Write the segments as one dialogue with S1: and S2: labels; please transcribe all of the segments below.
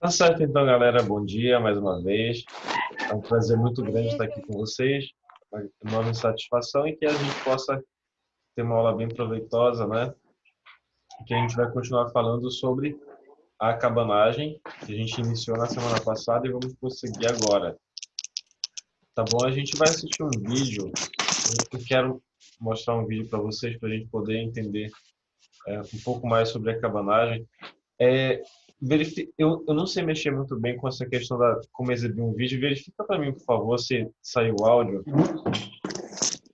S1: Tá certo, então, galera. Bom dia mais uma vez. É um prazer muito
S2: Bom
S1: grande
S2: dia,
S1: estar aqui com
S2: João.
S1: vocês. Uma enorme satisfação e que a gente possa ter uma aula bem proveitosa, né? E que a gente vai continuar falando sobre a cabanagem que a gente iniciou na semana passada e vamos prosseguir agora. Tá bom? A gente vai assistir um vídeo. Eu quero mostrar um vídeo para vocês para a gente poder entender um pouco mais sobre a cabanagem. É, eu não sei mexer muito bem com essa questão da como exibir um vídeo. Verifica para mim, por favor, se saiu o áudio.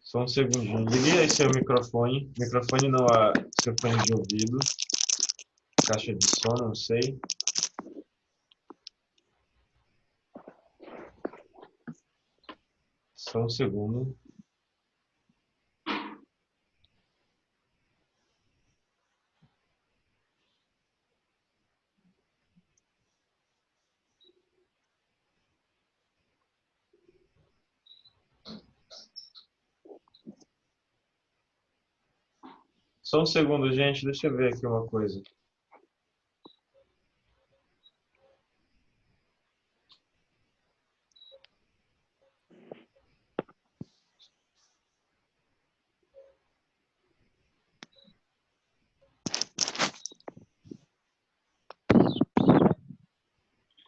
S1: Só um segundinho. Ligue aí seu microfone. Microfone não, seu fone de ouvido. Caixa de som, não sei. Só um segundo. Só um segundo, gente. Deixa eu ver aqui uma coisa.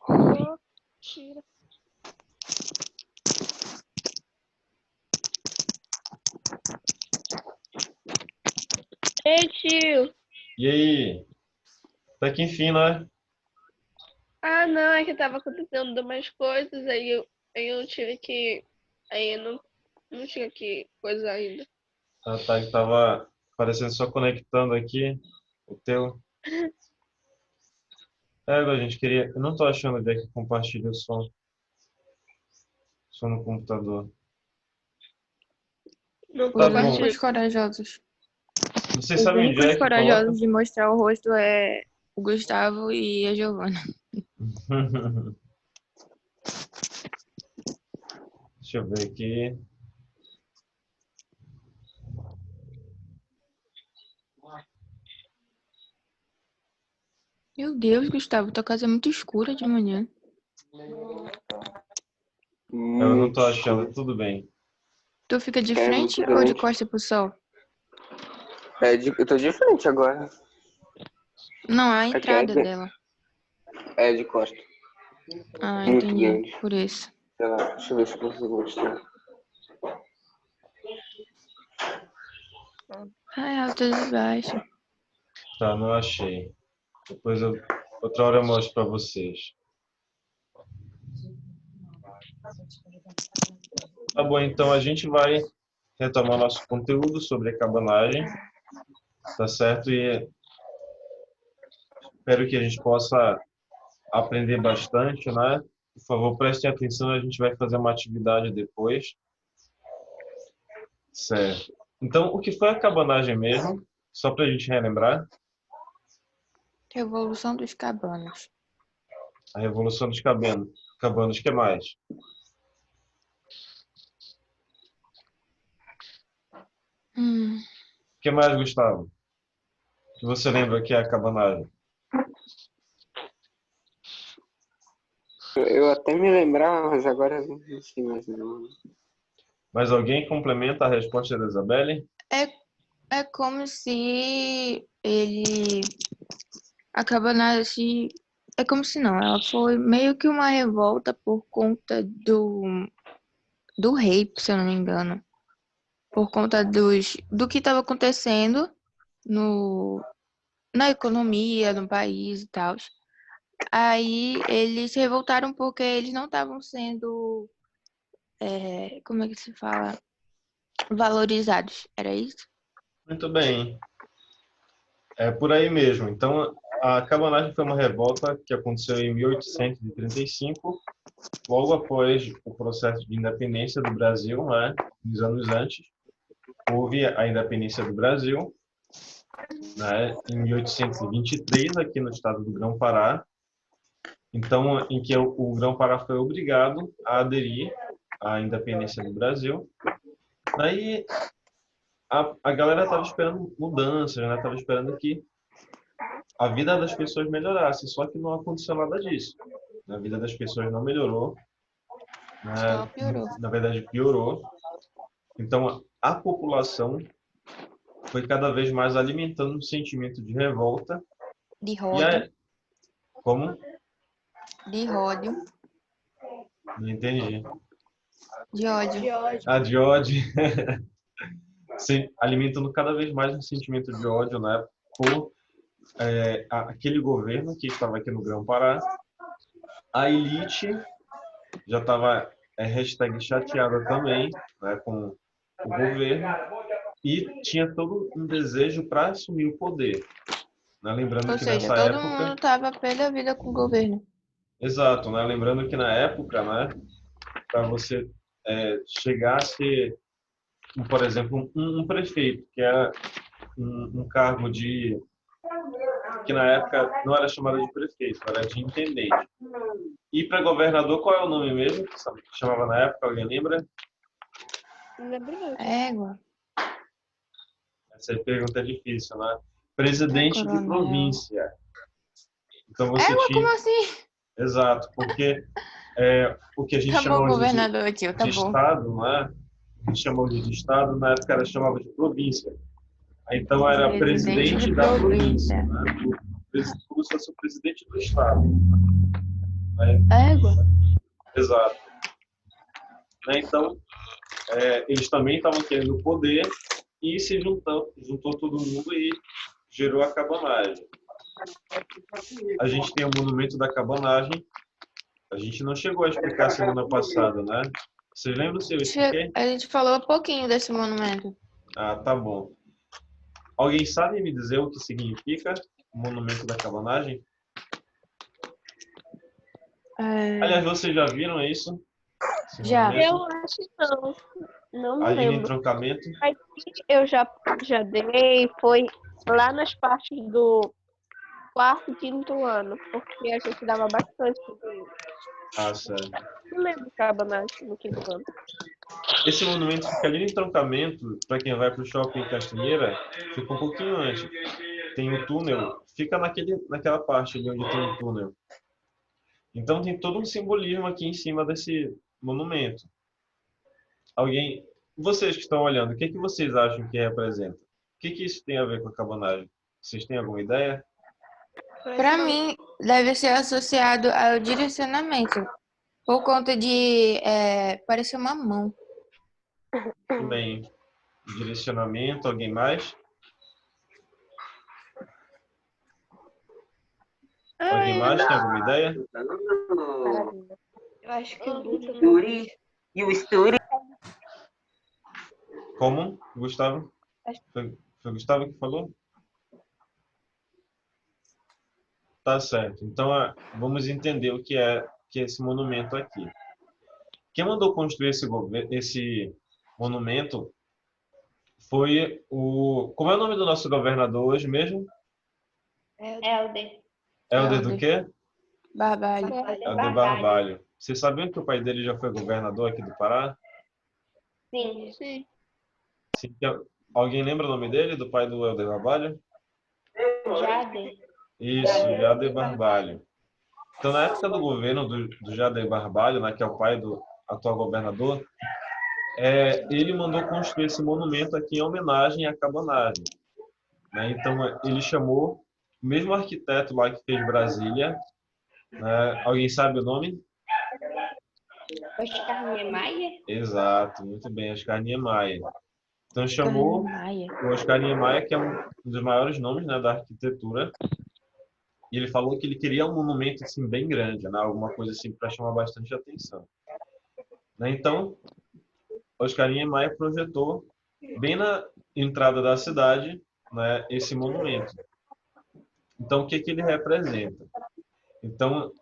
S2: Ô, tira. Ei, tio.
S1: E aí? Até que enfim, né?
S2: Ah, não, é que tava acontecendo umas coisas, aí eu tive que. Aí eu não tinha que coisa ainda.
S1: Ah, tá, que tava aparecendo só conectando aqui o teu. A gente queria. Eu não tô achando onde é que compartilha o som. Som no computador.
S2: Não
S1: Tá
S3: Os
S1: bom.
S2: compartilho.
S3: únicos corajosos.
S1: Vocês
S3: Os
S1: sabem onde
S3: únicos
S1: é que coloca?
S3: corajosos de mostrar o rosto é o Gustavo e a Giovana.
S1: Deixa eu ver aqui.
S3: Meu Deus, Gustavo, tua casa é muito escura de manhã.
S1: Eu não
S4: Muito
S1: tô achando.
S4: escuro.
S1: Tudo bem.
S3: Tu fica de
S4: É muito
S3: frente ou de
S4: grande.
S3: costa pro sol?
S4: Eu tô de frente agora.
S3: Não, a
S4: Aqui é,
S3: entrada dela.
S4: é de costa.
S3: Ah,
S4: Muito
S3: entendi.
S4: grande.
S3: Por isso.
S4: Sei lá, deixa eu ver se eu consigo mostrar.
S3: Ah, é alto e baixo.
S1: Tá, não achei. Depois outra hora eu mostro para vocês. Tá bom, então a gente vai retomar nosso conteúdo sobre a cabanagem, tá certo? E espero que a gente possa aprender bastante, né? Por favor, prestem atenção, a gente vai fazer uma atividade depois. Certo. Então, o que foi a cabanagem mesmo? Só para a gente relembrar,
S3: Revolução dos Cabanos.
S1: a Revolução dos Cabanos, que mais?
S3: Hum,
S1: O que mais, Gustavo? Que você lembra que é a cabanagem?
S4: Eu até me lembrava, mas agora eu não sei mais não.
S1: Mas alguém complementa a resposta da Isabelle?
S3: é como se ele. A Cabanagem. É como se não, ela foi meio que uma revolta por conta do rei, se eu não me engano. Por conta do que estava acontecendo no, na economia, no país e tal. Aí eles se revoltaram porque eles não estavam sendo, como é que se fala? Valorizados. Era isso?
S1: Muito bem. É por aí mesmo. Então, a cabanagem foi uma revolta que aconteceu em 1835, logo após o processo de independência do Brasil, né? Uns anos antes. Houve a independência do Brasil, né? Em 1823, aqui no estado do Grão-Pará. Então, em que o Grão-Pará foi obrigado a aderir à independência do Brasil. Daí, a galera estava esperando mudanças, né? Estava esperando que a vida das pessoas melhorasse, só que não aconteceu nada disso. A vida das pessoas não melhorou,
S3: Só
S1: né?
S3: piorou.
S1: Na verdade piorou. Então a população foi cada vez mais alimentando um sentimento de revolta
S3: De
S1: e
S3: ódio.
S1: como?
S3: De ódio.
S1: Não entendi.
S3: De ódio.
S2: De ódio.
S1: Ah, de ódio. Alimentando cada vez mais um sentimento de ódio, né? Por aquele governo que estava aqui no Grão-Pará. A elite já estava hashtag chateada também, né, com o governo e tinha todo um desejo para assumir o poder, né? Lembrando
S3: Ou
S1: que
S3: seja,
S1: nessa
S3: todo
S1: época,
S3: mundo tava pé da vida com o governo.
S1: exato, né? Lembrando que na época, né, para você chegar a ser, por exemplo, um prefeito, que era um cargo de que na época não era chamado de prefeito, era de intendente. E para governador, qual é o nome mesmo que chamava na época? Alguém lembra?
S2: Não lembro não.
S3: Égua.
S1: Essa pergunta é difícil, né? Presidente de
S3: Coronel.
S1: província. Então você
S3: Égua, como
S1: tinha.
S3: assim?
S1: Exato, porque o que a gente
S3: Tá
S1: chama
S3: bom,
S1: hoje
S3: governador, tio,
S1: de
S3: tá bom.
S1: estado, né? A gente chama hoje de estado, na época era chamava de província. Aí, então era
S3: Presidente
S1: presidente
S3: de
S1: da província,
S3: província.
S1: né? Como se fosse o presidente do estado. Né?
S3: Égua.
S1: Exato. Né? Então, eles também estavam querendo poder e se juntou todo mundo e gerou a cabanagem. A gente tem o monumento da cabanagem. A gente não chegou a explicar semana passada, né? Vocês lembram se eu expliquei?
S3: A gente falou um pouquinho desse monumento.
S1: Ah, tá bom. Alguém sabe me dizer o que significa o monumento da cabanagem? Aliás, vocês já viram isso? Esse
S3: Já.
S1: monumento?
S2: Eu acho que não. Não me
S1: Ali no
S2: lembro.
S1: entroncamento?
S2: Mas eu já dei, foi lá nas partes do quarto e quinto ano, porque a gente dava bastante conteúdo.
S1: Ah, certo.
S2: Não lembro no quinto ano.
S1: Esse monumento fica ali no entroncamento, para quem vai para o shopping Castanheira, fica um pouquinho antes. Tem o túnel, fica naquela parte ali onde tem o túnel. Então tem todo um simbolismo aqui em cima desse monumento. Vocês que estão olhando, o que que vocês acham que representa? O que que isso tem a ver com a cabanagem? Vocês têm alguma ideia?
S3: Para mim, deve ser associado ao direcionamento, por conta de parecer uma mão.
S1: Também direcionamento, alguém mais? Alguém mais tem alguma ideia?
S2: Maravilha. Eu acho que o Guto
S4: Yuri. E o Sturi?
S1: Como? Gustavo? Foi o Gustavo que falou? Tá certo. Então, vamos entender o que é esse monumento aqui. Quem mandou construir esse monumento foi o... Como é o nome do nosso governador hoje mesmo?
S2: Helder.
S1: Helder do quê?
S3: Barbalho.
S1: Helder Barbalho. Vocês sabiam que o pai dele já foi governador aqui do Pará?
S2: Sim.
S1: Sim. Alguém lembra o nome dele, do pai do Helder Barbalho?
S2: Jader.
S1: Isso, Jader Barbalho. Então, na época do governo do Jader Barbalho, né, que é o pai do atual governador, ele mandou construir esse monumento aqui em homenagem à cabanagem. Né? Então, ele chamou o mesmo arquiteto lá que fez Brasília. Né? Alguém sabe o nome?
S2: Oscar Niemeyer?
S1: Exato, muito bem, Oscar Niemeyer. Então, chamou o Oscar Niemeyer, que é um dos maiores nomes, né, da arquitetura. E ele falou que ele queria um monumento assim, bem grande, né? Alguma coisa assim para chamar bastante atenção. Né? Então, Oscar Niemeyer projetou bem na entrada da cidade, né, esse monumento. Então, o que que ele representa? Então,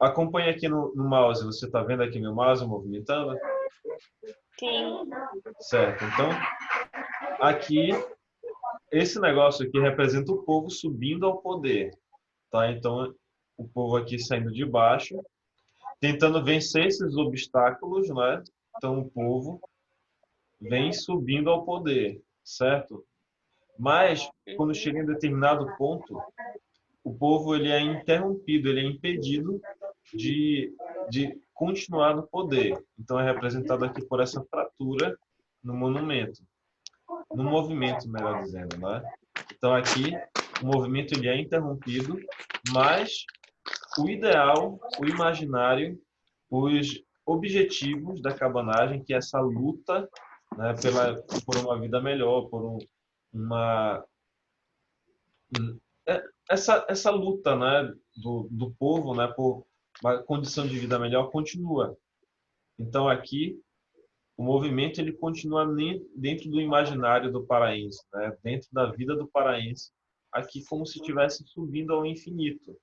S1: acompanhe aqui no mouse. Você está vendo aqui meu mouse movimentando?
S2: Sim.
S1: Certo. Então, aqui, esse negócio aqui representa o povo subindo ao poder. Tá? Então, o povo aqui saindo de baixo, tentando vencer esses obstáculos, né? Então, o povo vem subindo ao poder, certo? Mas, quando chega em determinado ponto, povo ele é interrompido, ele é impedido de continuar no poder. Então é representado aqui por essa fratura no monumento, no movimento, melhor dizendo, né? Então aqui o movimento ele é interrompido, mas o ideal, o imaginário, os objetivos da cabanagem, que é essa luta, né, por uma vida melhor, uma essa luta, né, do povo, né, por uma condição de vida melhor continua. Então aqui o movimento ele continua dentro do imaginário do paraense, né, dentro da vida do paraense, aqui como se estivesse subindo ao infinito.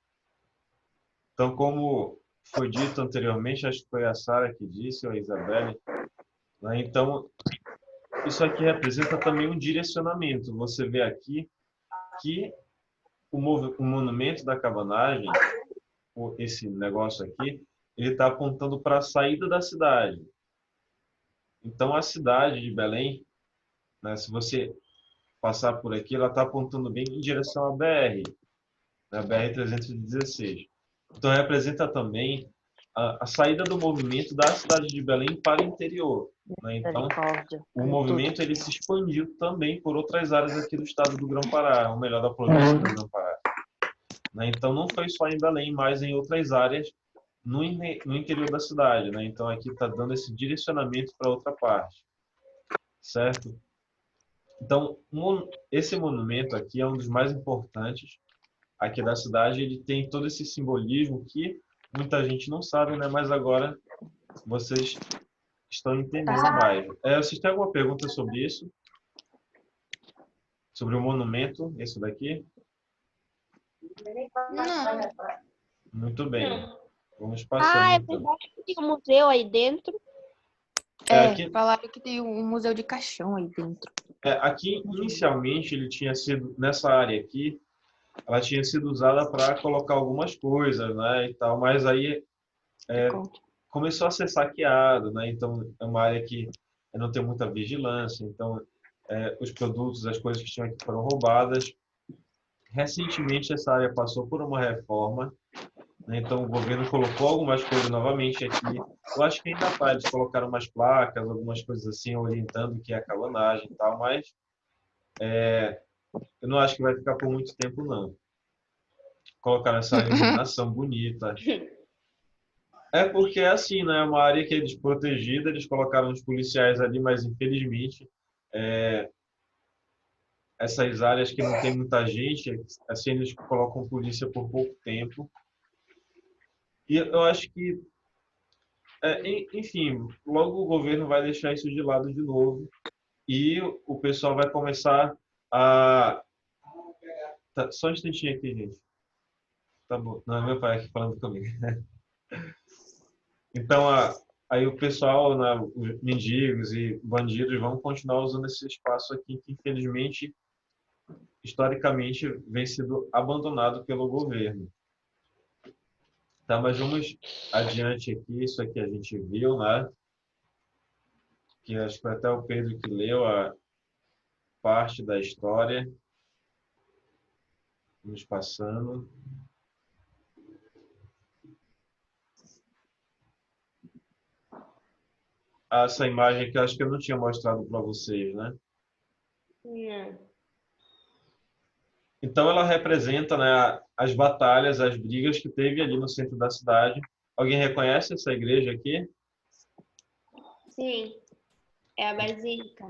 S1: Então, como foi dito anteriormente, acho que foi a Sara que disse, ou a Isabelle, né? Então, isso aqui representa também um direcionamento. Você vê aqui que o monumento da cabanagem, esse negócio aqui, ele está apontando para a saída da cidade. Então, a cidade de Belém, né, se você passar por aqui, ela está apontando bem em direção à BR, né, BR-316. Então, representa também a saída do movimento da cidade de Belém para o interior, né? Então, o movimento ele se expandiu também por outras áreas aqui do estado do Grão-Pará, ou melhor, da província do Grão-Pará, né? Então, não foi só em Belém, mas em outras áreas no interior da cidade, né? Então, aqui está dando esse direcionamento para outra parte, certo? Então, esse monumento aqui é um dos mais importantes aqui da cidade. Ele tem todo esse simbolismo que muita gente não sabe, né? Mas agora vocês estão entendendo mais. Vocês têm alguma pergunta sobre isso? Sobre o monumento, esse daqui?
S3: Não.
S1: Muito bem. Vamos
S2: Ah,
S1: passando,
S2: é
S1: então.
S2: verdade que tem um museu aí dentro.
S1: Aqui,
S3: Falaram que tem um museu de caixão aí dentro.
S1: aqui, inicialmente, ele tinha sido, nessa área aqui, ela tinha sido usada para colocar algumas coisas, né, e tal, mas aí começou a ser saqueado, né? Então é uma área que não tem muita vigilância, então os produtos, as coisas que tinham aqui foram roubadas. Recentemente essa área passou por uma reforma, né? Então o governo colocou algumas coisas novamente aqui. Eu acho que ainda tá, eles colocaram umas placas, algumas coisas assim orientando o que é a cabanagem e tal, mas eu não acho que vai ficar por muito tempo não. Colocaram essa iluminação bonita. É porque é assim, né? É uma área que é desprotegida, eles colocaram os policiais ali, mas infelizmente essas áreas que não tem muita gente, assim eles colocam polícia por pouco tempo. E eu acho que, enfim, logo o governo vai deixar isso de lado de novo e o pessoal vai começar a... Tá, só um instantinho aqui, gente. Tá bom. Não, é meu pai aqui falando comigo. Então, aí o pessoal, né, os mendigos e bandidos vão continuar usando esse espaço aqui que, infelizmente, historicamente, vem sendo abandonado pelo governo. Tá, mas vamos adiante aqui. Isso aqui a gente viu, né? Que acho que foi até o Pedro que leu a parte da história. Vamos passando. Essa imagem que eu acho que eu não tinha mostrado para vocês, né?
S2: Não.
S1: Então ela representa, né, as batalhas, as brigas que teve ali no centro da cidade. Alguém reconhece essa igreja aqui?
S2: Sim, é a Basílica.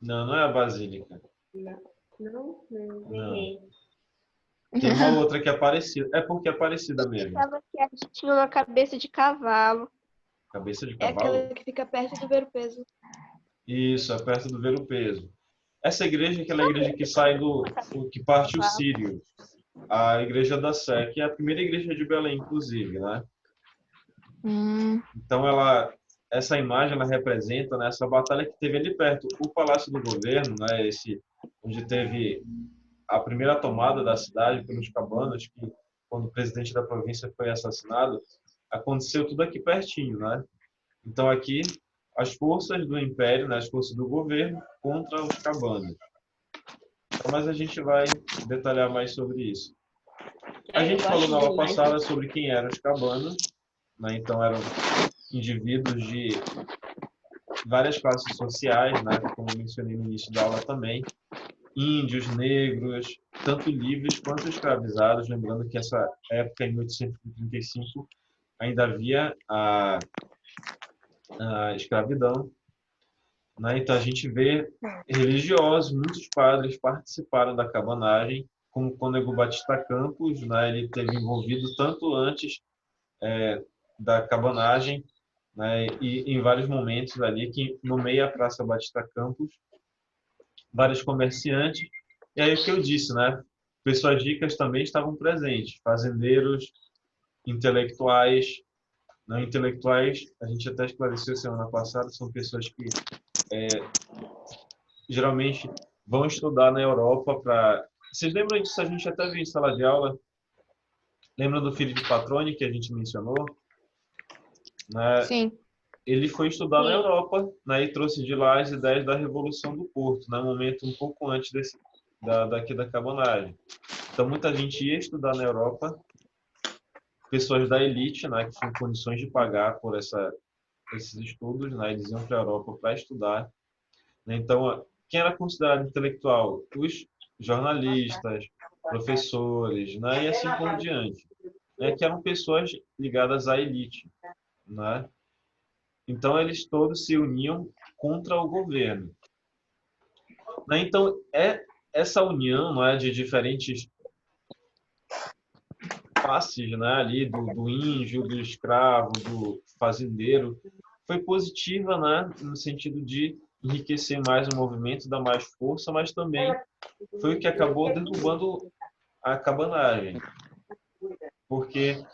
S1: Não, não é a Basílica.
S2: Não,
S1: Não. Tem uma outra que é parecida. É porque é parecida mesmo.
S2: Pensava que a gente tinha uma cabeça de cavalo.
S1: Cabeça de
S2: É
S1: cavalo?
S2: aquela que fica perto do ver-o-peso.
S1: Isso, é perto do Ver-o-Peso. Essa igreja é aquela igreja que sai que parte o Sírio. A igreja da Sé, que é a primeira igreja de Belém, inclusive, né? Então essa imagem ela representa, né, essa batalha que teve ali perto, o Palácio do Governo, né, onde teve a primeira tomada da cidade pelos cabanos, que quando o presidente da província foi assassinado, aconteceu tudo aqui pertinho, né? Então aqui as forças do império, né, as forças do governo contra os cabanos. Então, mas a gente vai detalhar mais sobre isso. A gente
S2: eu
S1: falou
S2: gosto
S1: na aula
S2: demais.
S1: passada sobre quem eram os cabanos, né? Então eram indivíduos de várias classes sociais, né? Como eu mencionei no início da aula também, índios, negros, tanto livres quanto escravizados. Lembrando que essa época, em 1835, ainda havia a escravidão, né? Então a gente vê religiosos, muitos padres participaram da cabanagem, como o Cônego Batista Campos, né? Ele esteve envolvido tanto antes da cabanagem, né? E em vários momentos ali que nomeia a Praça Batista Campos vários comerciantes. E aí o que eu disse, né? Pessoas ricas também estavam presentes, fazendeiros, intelectuais. Não, intelectuais, a gente até esclareceu semana passada, são pessoas que geralmente vão estudar na Europa para... Vocês lembram disso? A gente até viu em sala de aula. Lembra do filho de Patrone que a gente mencionou? Né?
S3: Sim.
S1: Ele foi estudar na
S2: Sim.
S1: Europa, né? E trouxe de lá as ideias da Revolução do Porto, né? Um momento um pouco antes daqui da cabanagem. Então, muita gente ia estudar na Europa, pessoas da elite, né? Que tinham condições de pagar por esses estudos, né? Eles iam para a Europa para estudar. Né? Então, quem era considerado intelectual? Os jornalistas, professores, né? E assim por diante, né? Que eram pessoas ligadas à elite, né? Então, eles todos se uniam contra o governo. Né? Então, essa união, não é, de diferentes classes, né, ali do índio, do escravo, do fazendeiro, foi positiva, né, no sentido de enriquecer mais o movimento, dar mais força, mas também foi o que acabou derrubando a cabanagem, porque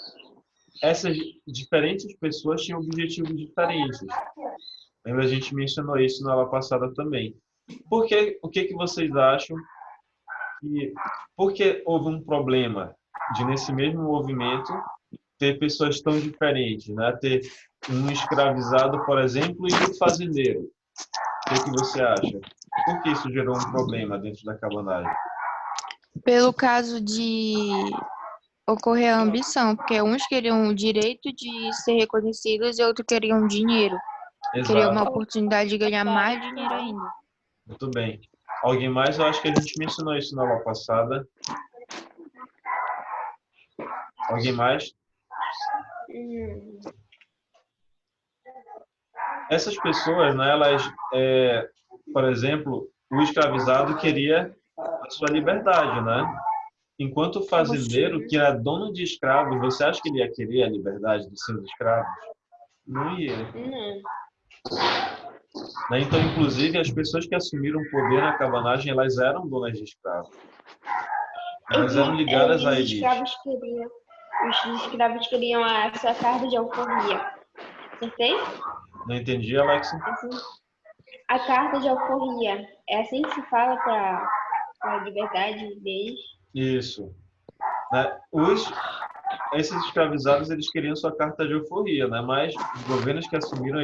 S1: essas diferentes pessoas tinham objetivos diferentes. Lembra, a gente mencionou isso na aula passada também. O que que vocês acham que, por que houve um problema de, nesse mesmo movimento, ter pessoas tão diferentes, né? Ter um escravizado, por exemplo, e um fazendeiro? O que que você acha? Por que isso gerou um problema dentro da cabanagem?
S3: Pelo caso de ocorrer a ambição, porque uns queriam o direito de ser reconhecidos e outros queriam dinheiro. Queriam uma
S1: Exato,
S3: oportunidade de ganhar mais dinheiro ainda.
S1: muito bem. Alguém mais? Eu acho que a gente mencionou isso na aula passada. Alguém mais? Essas pessoas, né, elas, por exemplo, o escravizado queria a sua liberdade, né? Enquanto o fazendeiro, que era dono de escravos, você acha que ele ia querer a liberdade dos seus escravos? Não ia.
S2: Não.
S1: Né? Então, inclusive, as pessoas que assumiram o poder na cabanagem, elas eram donas de escravos. Elas eram ligadas à elite.
S5: Os escravos queriam essa carta de alforria. Acertei?
S1: Não entendi, Alexa?
S5: A carta de alforria. É assim que se fala para a liberdade deles?
S1: Isso. Né? Esses escravizados, eles queriam sua carta de alforria, né? Mas os governos que assumiram,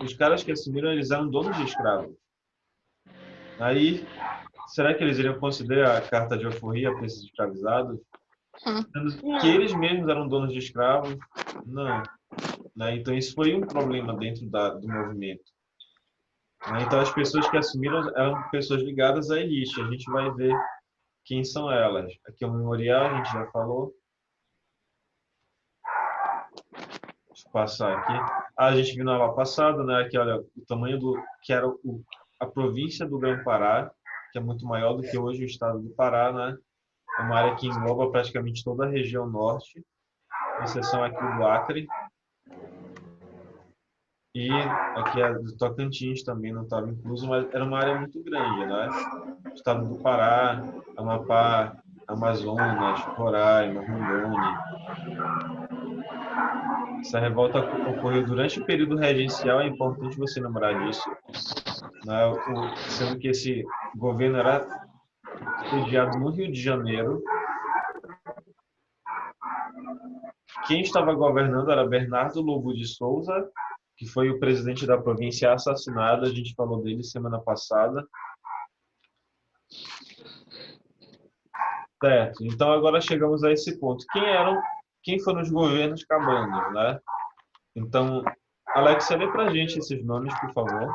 S1: os caras que assumiram, eles eram donos de escravos. Aí, será que eles iriam conceder a carta de alforria para esses escravizados? Sendo que eles mesmos eram donos de escravos? Não. Né? Então, isso foi um problema dentro do movimento. Né? Então, as pessoas que assumiram eram pessoas ligadas à elite. A gente vai ver quem são elas. Aqui é o memorial, a gente já falou. Deixa eu passar aqui. A gente viu na aula passada, né? Aqui, olha, o tamanho que era a província do Grã-Pará, que é muito maior do que hoje o estado do Pará, né? É uma área que engloba praticamente toda a região norte, com exceção aqui do Acre. E aqui a do Tocantins também não estava incluso, mas era uma área muito grande, né? Estado do Pará, Amapá, Amazonas, Roraima, Rondônia. Essa revolta ocorreu durante o período regencial, é importante você lembrar disso, né? Sendo que esse governo era sediado no Rio de Janeiro. Quem estava governando era Bernardo Lobo de Souza, que foi o presidente da província assassinado, a gente falou dele semana passada. Certo. Então agora chegamos a esse ponto. Quem foram os governos cabanos, né? Então, Alexia, lê pra gente esses nomes, por favor.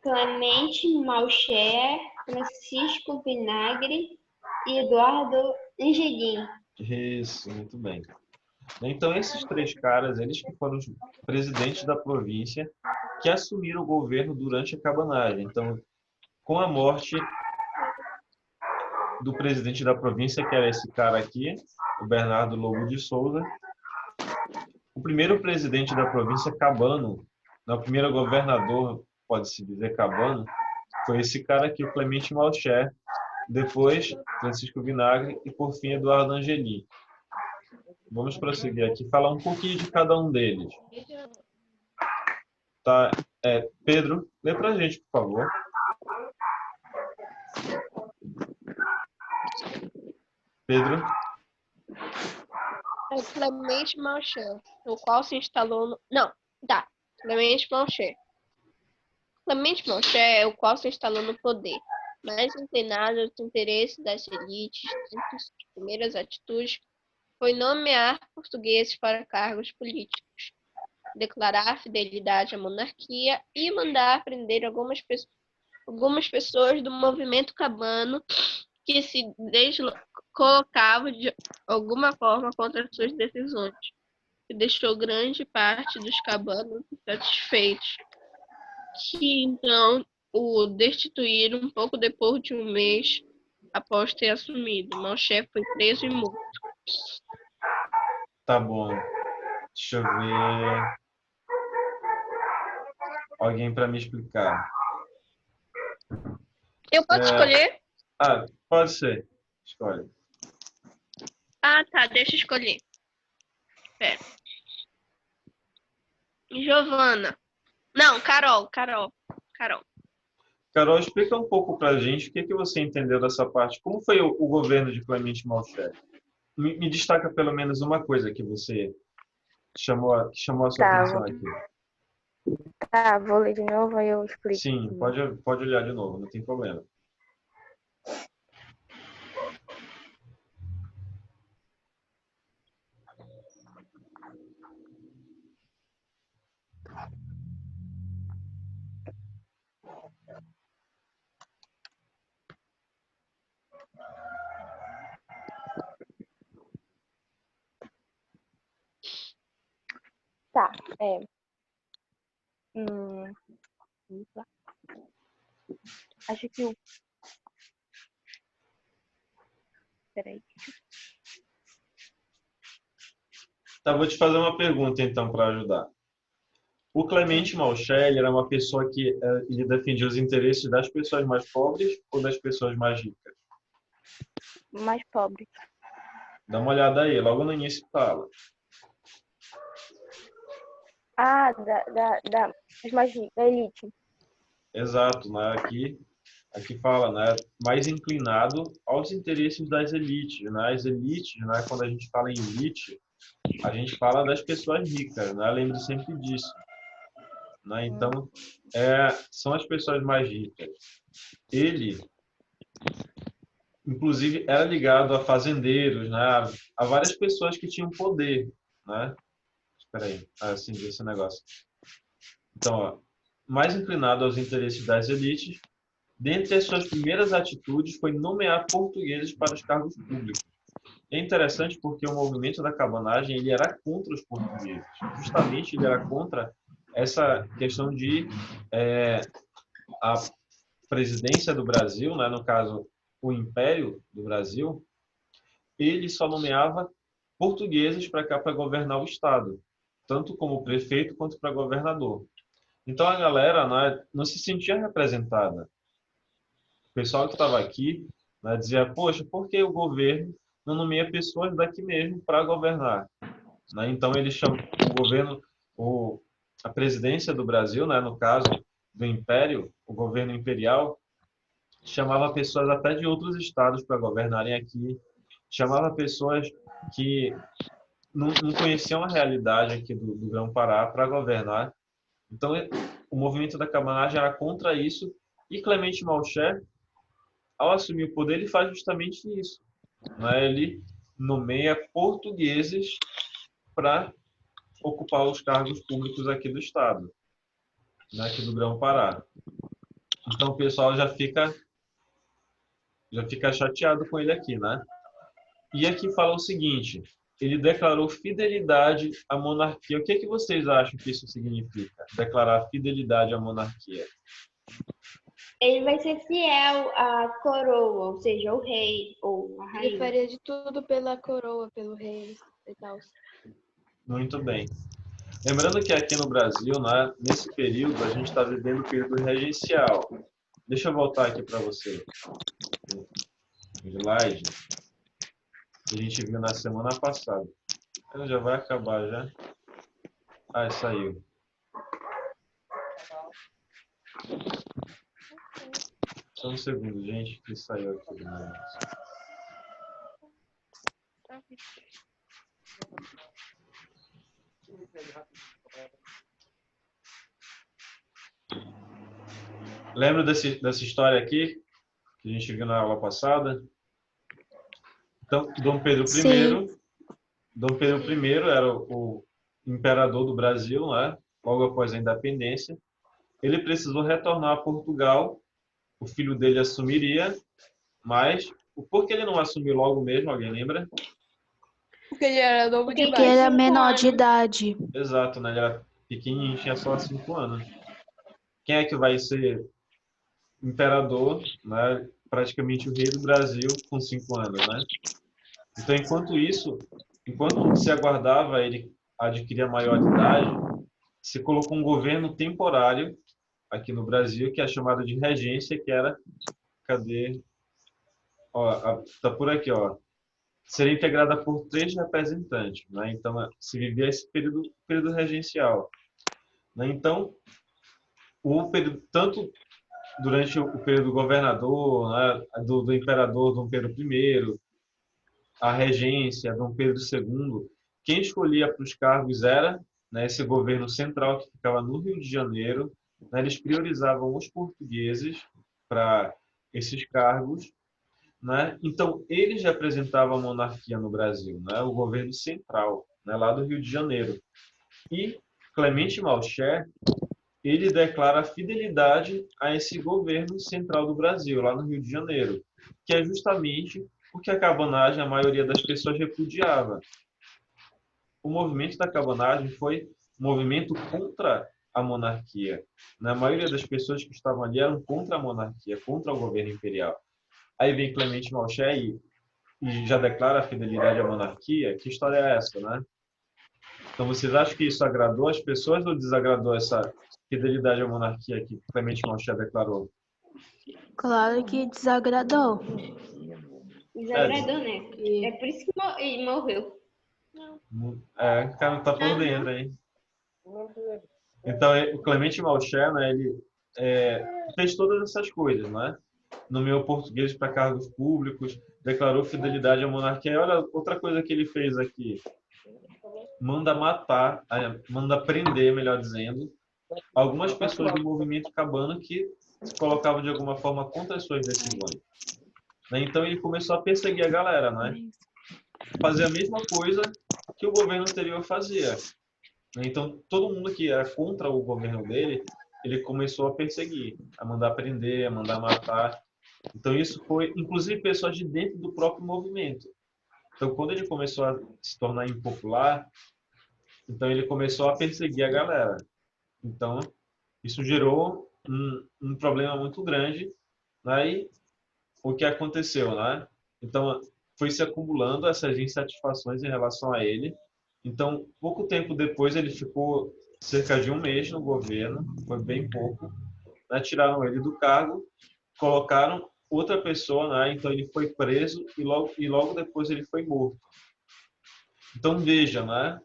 S5: Clemente Malcher, Francisco Vinagre e Eduardo Angelim.
S1: Isso, muito bem. Então, esses três caras, eles que foram os presidentes da província que assumiram o governo durante a cabanagem. Então, com a morte do presidente da província, que era esse cara aqui, o Bernardo Lobo de Souza, o primeiro presidente da província cabano, o primeiro governador, pode-se dizer cabano, foi esse cara aqui, o Clemente Malcher, depois Francisco Vinagre e, por fim, Eduardo Angelim. Vamos prosseguir aqui, falar um pouquinho de cada um deles. Tá? Pedro, lê pra gente, por favor. Pedro?
S2: Clemente Malcher, o qual se instalou no... Não, tá. Clemente Malcher. Clemente Malcher é o qual se instalou no poder, mais inclinado aos interesses das elites, entre suas primeiras atitudes foi nomear portugueses para cargos políticos, declarar fidelidade à monarquia e mandar prender algumas pessoas do movimento cabano que se colocavam de alguma forma contra suas decisões, que deixou grande parte dos cabanos insatisfeitos, que então o destituíram um pouco depois de um mês após ter assumido. Malcher foi preso e morto.
S1: Tá bom. Deixa eu ver. Alguém para me explicar.
S2: Eu posso escolher?
S1: Pode ser. Escolhe.
S2: Ah, tá. Deixa eu escolher. Pera. Giovana. Não, Carol. Carol,
S1: explica um pouco pra gente o que você entendeu dessa parte. Como foi o governo de Clemente Malcher? Me destaca pelo menos uma coisa que você chamou a sua atenção aqui.
S3: Tá, vou ler de novo, aí eu explico.
S1: Sim, pode olhar de novo, não tem problema.
S3: Tá, acho que o... Peraí.
S1: Tá, vou te fazer uma pergunta então para ajudar. O Clemente Malcher, ele era uma pessoa que ele defendia os interesses das pessoas mais pobres ou das pessoas mais ricas?
S3: Mais pobre.
S1: Dá uma olhada aí, logo no início fala.
S3: Ah, da elite.
S1: Exato, né? Aqui fala, né? Mais inclinado aos interesses das elites, né? As elites, né? Quando a gente fala em elite, a gente fala das pessoas ricas, né? Lembre sempre disso, né? Então, são as pessoas mais ricas. Ele, inclusive, era ligado a fazendeiros, né? A várias pessoas que tinham poder, né? Espera aí, assim esse negócio. Então, ó, mais inclinado aos interesses das elites, dentre as suas primeiras atitudes foi nomear portugueses para os cargos públicos. É interessante porque o movimento da cabanagem ele era contra os portugueses. Justamente ele era contra essa questão de a presidência do Brasil, né, no caso o Império do Brasil, ele só nomeava portugueses para governar o Estado, tanto como prefeito quanto para governador. Então a galera, né, não se sentia representada. O pessoal que estava aqui, né, dizia, poxa, por que o governo não nomeia pessoas daqui mesmo para governar? Né? Então ele chamou o governo, a presidência do Brasil, né, no caso do Império, o governo imperial, chamava pessoas até de outros estados para governarem aqui, chamava pessoas que não conheciam a realidade aqui do Grão-Pará para governar. Então, o movimento da cabanagem era contra isso, e Clemente Malcher ao assumir o poder, ele faz justamente isso, né? Ele nomeia portugueses para ocupar os cargos públicos aqui do estado, né? Aqui do Grão-Pará. Então o pessoal já fica chateado com ele aqui, né? E aqui fala o seguinte: ele declarou fidelidade à monarquia. O que é que vocês acham que isso significa? Declarar fidelidade à monarquia.
S5: Ele vai ser fiel à coroa, ou seja, o rei ou a
S3: Ele
S5: rainha.
S3: faria de tudo pela coroa, pelo rei e tal.
S1: Muito bem. Lembrando que aqui no Brasil, né, nesse período, a gente está vivendo o período regencial. Deixa eu voltar aqui para você. Slide. Que a gente viu na semana passada. Ela já vai acabar já. Ah, saiu. Só um segundo, gente, que saiu aqui do negócio. Lembra dessa história aqui que a gente viu na aula passada? Então, Dom Pedro I era o imperador do Brasil, né? Logo após a independência. Ele precisou retornar a Portugal. O filho dele assumiria, mas por que ele não assumiu logo mesmo? Alguém lembra?
S3: Porque ele era novo
S5: Porque
S6: Porque ele é
S5: 5
S6: menor
S5: anos.
S6: de idade.
S1: Exato, né? Ele era pequenininho, tinha só 5 anos. Quem é que vai ser imperador, né? Praticamente o rei do Brasil com 5 anos, né? Então, enquanto se aguardava ele adquirir a maioridade, se colocou um governo temporário aqui no Brasil, que é chamado de regência, que era, cadê? Ó, tá por aqui, ó. Seria integrada por 3 representantes, né? Então, se vivia esse período regencial, né? Então, tanto durante o período do governador, né, do imperador Dom Pedro I, a regência, Dom Pedro II, quem escolhia para os cargos era, né, esse governo central que ficava no Rio de Janeiro, né? Eles priorizavam os portugueses para esses cargos, né? Então, eles representavam a monarquia no Brasil, né? O governo central, né? Lá do Rio de Janeiro. E Clemente Malcher, ele declara fidelidade a esse governo central do Brasil, lá no Rio de Janeiro, que é justamente porque a cabanagem a maioria das pessoas repudiava. O movimento da cabanagem foi um movimento contra a monarquia. A maioria das pessoas que estavam ali eram contra a monarquia, contra o governo imperial. Aí vem Clemente Malcher e já declara a fidelidade à monarquia. Que história é essa, né? Então, vocês acham que isso agradou as pessoas ou desagradou essa fidelidade à monarquia que Clemente Malcher declarou?
S6: Claro que desagradou.
S5: Desagradou, né? É por isso que ele morreu.
S1: O cara não tá por dentro, hein? Então, o Clemente Malcher, né, ele fez todas essas coisas, né? Nomeou português para cargos públicos, declarou fidelidade à monarquia. E olha, outra coisa que ele fez aqui. Manda matar, manda prender, melhor dizendo, algumas pessoas do movimento cabano que se colocavam de alguma forma contra as suas decisões. Né? Então, ele começou a perseguir a galera, né? Fazer a mesma coisa que o governo anterior fazia. Então, todo mundo que era contra o governo dele, ele começou a perseguir, a mandar prender, a mandar matar. Então, isso foi, inclusive, pessoas de dentro do próprio movimento. Então, quando ele começou a se tornar impopular, então ele começou a perseguir a galera. Então, isso gerou um problema muito grande. Né? E o que aconteceu, né? Então, foi se acumulando essas insatisfações em relação a ele. Então, pouco tempo depois, ele ficou cerca de 1 mês no governo, foi bem pouco, né? Tiraram ele do cargo, colocaram outra pessoa, né? Então ele foi preso e logo depois ele foi morto. Então veja, né?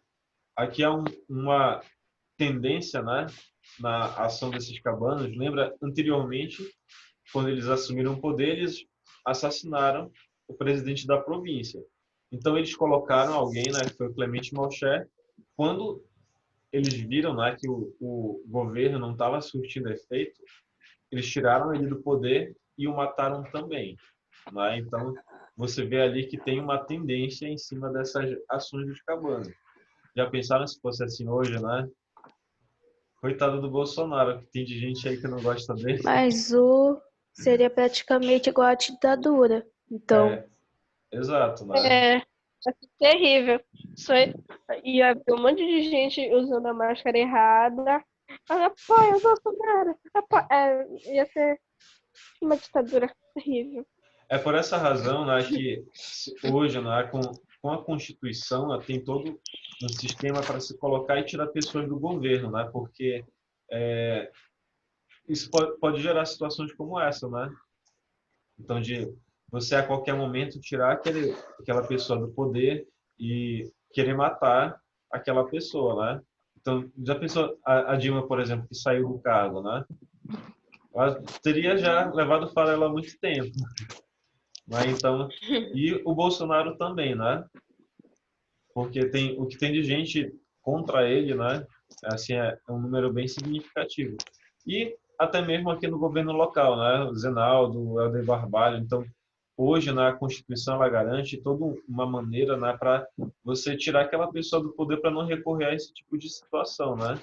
S1: Aqui há uma tendência, né? Na ação desses cabanos. Lembra anteriormente, quando eles assumiram o poder, eles assassinaram o presidente da província. Então eles colocaram alguém, né, que foi o Clemente Malcher. Quando eles viram, né, que o governo não estava surtindo efeito, eles tiraram ele do poder e o mataram também, né? Então, você vê ali que tem uma tendência em cima dessas ações dos cabanos. Já pensaram se fosse assim hoje, né? Coitado do Bolsonaro, que tem de gente aí que não gosta dele.
S6: Mas o seria praticamente igual à ditadura. Então,
S1: É, exato, né?
S2: É, assim, terrível. Só ia ver um monte de gente usando a máscara errada. Apoia o Bolsonaro. Ia ser uma ditadura terrível.
S1: É por essa razão, né, que hoje, né, com a Constituição, né, tem todo um sistema para se colocar e tirar pessoas do governo, né? Porque isso pode gerar situações como essa, né? Então, de você a qualquer momento tirar aquela pessoa do poder e querer matar aquela pessoa, né? Então, já pensou a Dilma, por exemplo, que saiu do cargo, né? Ela teria já levado farela há muito tempo, né? Então, e o Bolsonaro também, né? Porque tem o que tem de gente contra ele, né? Assim, é um número bem significativo. E até mesmo aqui no governo local, né? O Zenaldo, o Helder Barbalho. Então, hoje, na Constituição, ela garante toda uma maneira, né, para você tirar aquela pessoa do poder para não recorrer a esse tipo de situação, né?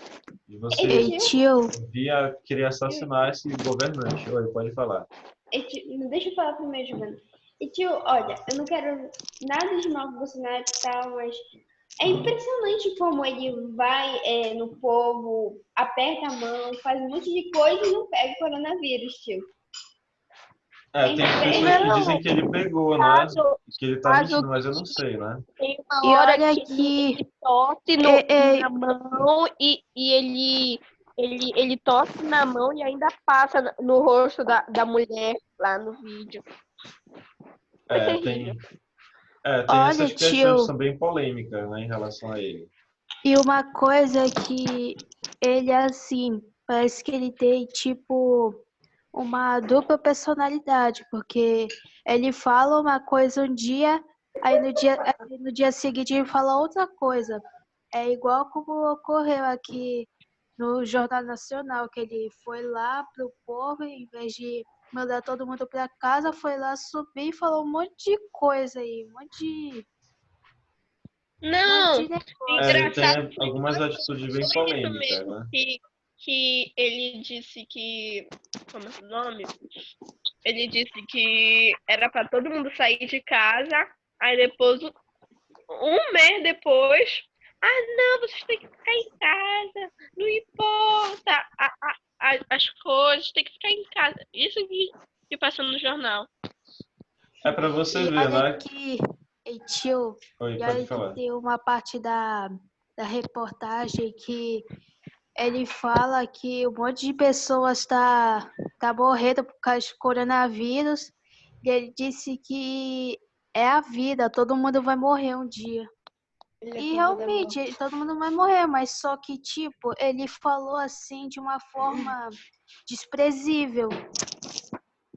S1: De você
S6: ei, tio,
S1: via querer assassinar esse governante. Oi, pode falar.
S5: Deixa eu falar primeiro, Giovana. E tio, olha, eu não quero nada de mal com o Bolsonaro e tal, mas é impressionante como ele vai no povo, aperta a mão, faz um monte de coisa e não pega o coronavírus, tio.
S1: Tem pessoas que dizem que ele pegou, né?
S2: Caso,
S1: Que ele tá
S2: caso
S1: mentindo, mas eu não sei, né?
S2: tem
S6: e
S2: uma hora
S6: olha
S2: que
S6: aqui,
S2: ele tosse na mão ele tosse na mão e ainda passa no rosto da mulher lá no vídeo. Foi
S1: É,
S2: terrível.
S1: tem
S6: olha,
S1: essas questões que
S6: tio,
S1: são bem polêmicas, né, em relação a ele.
S6: e uma coisa que ele assim, parece que ele tem tipo uma dupla personalidade, porque ele fala uma coisa um dia, aí no dia seguinte ele fala outra coisa. É igual como ocorreu aqui no Jornal Nacional, que ele foi lá pro povo, em vez de mandar todo mundo para casa, foi lá subir e falou um monte de coisa aí, um monte
S2: Não,
S6: de
S1: Ele
S2: engraçado
S1: tem algumas atitudes bem
S2: foi isso
S1: polêmicas,
S2: mesmo,
S1: né?
S2: que ele disse que. Como é o nome? Ele disse que era para todo mundo sair de casa, aí depois, um mês depois, não, vocês têm que ficar em casa, não importa as coisas, tem que ficar em casa. Isso que passou no jornal.
S1: É para você
S6: E
S1: ver,
S6: olha
S1: né?
S6: que, ei, tio,
S1: Oi,
S6: e
S1: pode
S6: olha que
S1: falar.
S6: tem uma parte da reportagem que ele fala que um monte de pessoas tá morrendo por causa de coronavírus. E ele disse que é a vida, todo mundo vai morrer um dia.
S5: Ele é
S6: E
S5: prova da morte.
S6: realmente, todo mundo vai morrer, mas só que, tipo, ele falou assim de uma forma desprezível.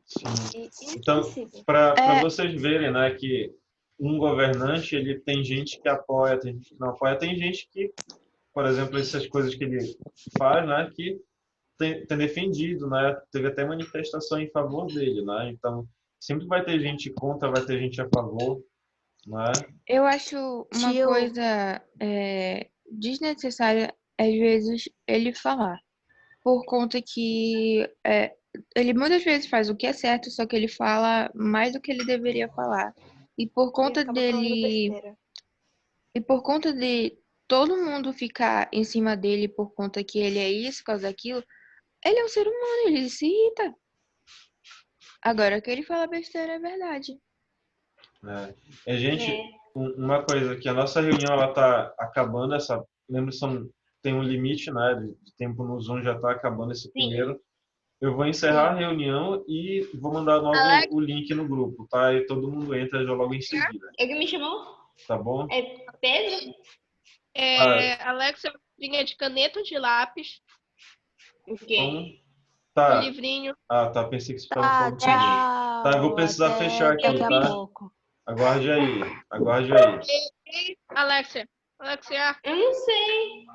S1: Sim.
S5: E
S1: Então,
S5: inesquecível.
S1: para
S6: É,
S1: vocês verem, né, que um governante, ele tem gente que apoia, tem gente que não apoia, tem gente que, por exemplo, essas coisas que ele faz, né, que tem defendido, né? Teve até manifestação em favor dele, né? Então, sempre vai ter gente contra, vai ter gente a favor, né?
S3: Eu acho uma
S6: tio,
S3: coisa desnecessária, às vezes, ele falar. Por conta que ele muitas vezes faz o que é certo, só que ele fala mais do que ele deveria falar. E por
S5: Ele
S3: conta
S5: acaba falando
S3: dele,
S5: besteira.
S3: e por conta de todo mundo ficar em cima dele por conta que ele é isso, por causa daquilo, ele é um ser humano, ele se irrita. Agora que ele fala besteira é verdade.
S1: É. E, gente,
S5: É.
S1: uma coisa que a nossa reunião ela tá acabando essa, lembra tem um limite, né, de tempo no Zoom já está acabando esse
S5: Sim.
S1: primeiro. Eu vou encerrar a reunião e vou mandar logo
S2: Alex,
S1: o link no grupo, tá? E todo mundo entra já logo em seguida,
S5: Ele me chamou?
S1: tá bom?
S5: É Pedro?
S1: Ah,
S2: Alex, linha de caneta ou de lápis,
S5: O quê?
S1: como?
S2: um
S1: Tá.
S2: livrinho.
S1: Ah, tá. Pensei que você estava
S6: tá,
S1: falando comigo. Tá, eu vou
S6: tchau,
S1: precisar fechar
S6: até
S2: Eu
S6: daqui
S1: aqui,
S6: a
S2: fiz.
S1: tá?
S6: pouco.
S1: Aguarde aí. Aguarde aí.
S2: Alexia,
S5: Eu não sei.